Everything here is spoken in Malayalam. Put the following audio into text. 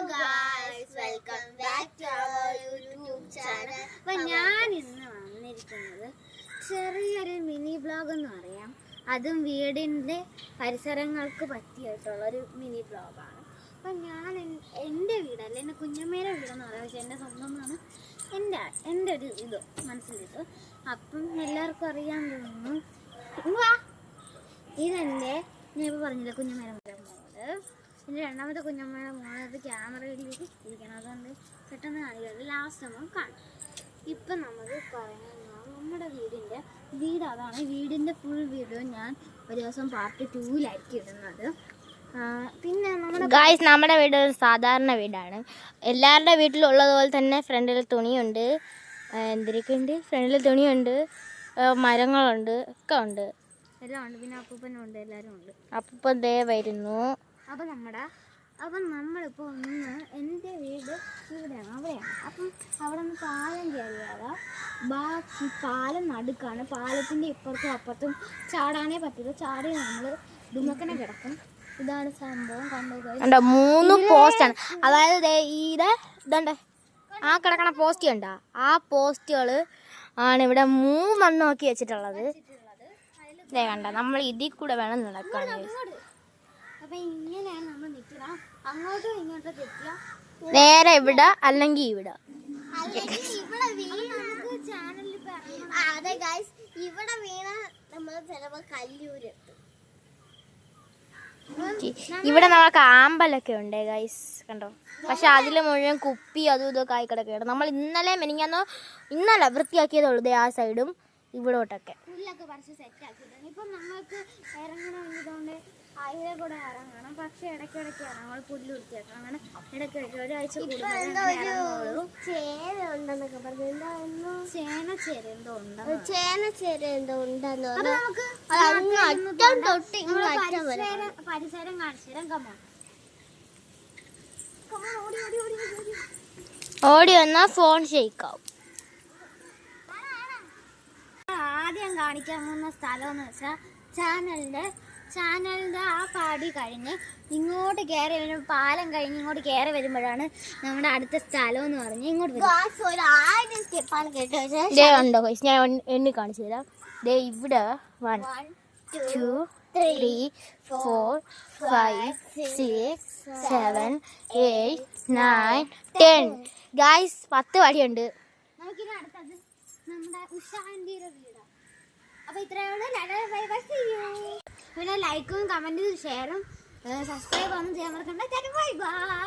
guys, welcome back to our YouTube channel. അപ്പോൾ ഞാൻ ഇന്ന് വന്നിരിക്കുന്നത് ചെറിയൊരു മിനി വ്ലോഗ് എന്ന് പറയാം. അതും വീടിൻ്റെ പരിസരങ്ങൾക്ക് പറ്റിയിട്ടുള്ള ഒരു മിനി വ്ലോഗാണ്. അപ്പം ഞാൻ എൻ്റെ വീടല്ല, എൻ്റെ കുഞ്ഞമ്മേരെ വീടെന്ന് പറയാം. പക്ഷേ എൻ്റെ സ്വന്തമാണ് എൻ്റെ ഒരു ഇത് മനസ്സിലിട്ട്. അപ്പം എല്ലാവർക്കും അറിയാൻ തോന്നുന്നു. ഇതെൻ്റെ ഞാൻ ഇപ്പോൾ പറഞ്ഞില്ല കുഞ്ഞമ്മേരെ മോള്. എൻ്റെ രണ്ടാമത്തെ കുഞ്ഞമ്മയുടെ മോളത് ക്യാമറയിലേക്ക് ഇരിക്കണം. അതുകൊണ്ട് പെട്ടെന്ന് കാണിക്കുന്നത് ലാസ്റ്റ് നമ്മൾ കാണും. ഇപ്പം നമുക്ക് പറയുന്നത് നമ്മുടെ വീട് അതാണ്. വീടിൻ്റെ ഫുൾ വീഡിയോ ഞാൻ ഒരു ദിവസം പാർട്ട് 2-ലായിരിക്കും ഇടുന്നത്. പിന്നെ നമ്മുടെ വീട് ഒരു സാധാരണ വീടാണ്. എല്ലാവരുടെ വീട്ടിലുള്ളതുപോലെ തന്നെ ഫ്രണ്ടിൽ തുണിയുണ്ട്, എന്തൊക്കെയുണ്ട്, ഫ്രണ്ടിൽ തുണിയുണ്ട്, മരങ്ങളുണ്ട്, ഒക്കെ ഉണ്ട്, എല്ലാം ഉണ്ട്. പിന്നെ അപ്പൂപ്പനുണ്ട്, എല്ലാവരും ഉണ്ട്. അപ്പൂപ്പൻ ദേ വരുന്നു. അപ്പം നമ്മളിപ്പോൾ ഒന്ന് എൻ്റെ വീട് ഇവിടെയാണ്, അവിടെയാണ്. അപ്പം അവിടെ നിന്ന് പാലം കയറിയാൽ ബാക്കി പാലം നടുക്കാണ്. പാലത്തിൻ്റെ ഇപ്പുറത്തും അപ്പുറത്തും ചാടാനേ പറ്റില്ല. ചാടി നമ്മൾ ദുമക്കനെ കിടക്കും. ഇതാണ് സംഭവം. കണ്ടോ 3 പോസ്റ്റാണ്. അതായത് ഇതുണ്ട്, ആ കിടക്കണ പോസ്റ്റ് കണ്ടോ, ആ പോസ്റ്റുകൾ ആണ് ഇവിടെ 3 നോക്കി വെച്ചിട്ടുള്ളത്. ഇതേ കണ്ട, നമ്മൾ ഇതിൽ കൂടെ വേണം നടക്കാൻ. അപ്പം ഇങ്ങനെയാണ് നമ്മൾ നിൽക്കുക. അങ്ങോട്ടും ഇങ്ങോട്ടും തെറ്റുക, നേരെ ഇവിടെ അല്ലെങ്കിൽ ഇവിടെ. അതെ ഗൈസ്, ഇവിടെ വീണ നമ്മൾ ചിലപ്പോൾ കല്ലൂര്. ഇവിടെ നമ്മൾക്ക് ആമ്പലൊക്കെ ഉണ്ട് ഗൈസ്, കണ്ടോ. പക്ഷെ അതിൽ മുഴുവൻ കുപ്പി അതും ഇതൊക്കെ ആയി കിടക്കുകയാണ്. നമ്മൾ ഇന്നലെ വൃത്തിയാക്കിയതേ ഉള്ളൂ. ആ സൈഡും ഇവിടോട്ടൊക്കെ പുല്ലൊക്കെ പറിച്ച് സെറ്റാക്കിയിട്ടുണ്ട്. ഇപ്പം നമ്മൾക്ക് ഇറങ്ങണമെന്നതുകൊണ്ട് അതിലെ കൂടെ ഇറങ്ങണം. പക്ഷെ ഇടയ്ക്കിടയ്ക്ക് ഇറങ്ങണം, പുല്ല് വൃത്തിയാക്കണം. അങ്ങനെ ഇടയ്ക്കിടയ്ക്ക് ഒരാഴ്ച പരിസരം കാണിച്ചു തരാം. ഓടി വന്നാൽ ഫോൺ ഷെയ്ക്കാവും. ആദ്യം കാണിക്കാൻ പോകുന്ന സ്ഥലം എന്ന് വെച്ചാൽ ചാനലിൻ്റെ ആ പടി കഴിഞ്ഞ് ഇങ്ങോട്ട് കയറി വരും. പാലം കഴിഞ്ഞ് ഇങ്ങോട്ട് കയറി വരുമ്പോഴാണ് നമ്മുടെ അടുത്ത സ്ഥലം എന്ന് പറഞ്ഞ് ഇങ്ങോട്ട് ഉണ്ടോ ഗൈസ്, ഞാൻ എണ്ണി കാണിച്ചു തരാം. ഇവിടെ 1 2 3 4 5 6 7 8 9 10 ഗൈസ്, 10 വടിയുണ്ട്. നമുക്കിനി അടുത്തത് നമ്മുടെ ഉഷാന്റിയുടെ വീടാണ്. അപ്പോൾ ഇത്രയുള്ള പിന്നെ ലൈക്കും കമൻറ്റും ഷെയറും സബ്സ്ക്രൈബ് ഒന്നും ചെയ്യാൻ മറക്കണ്ട. Bye bye.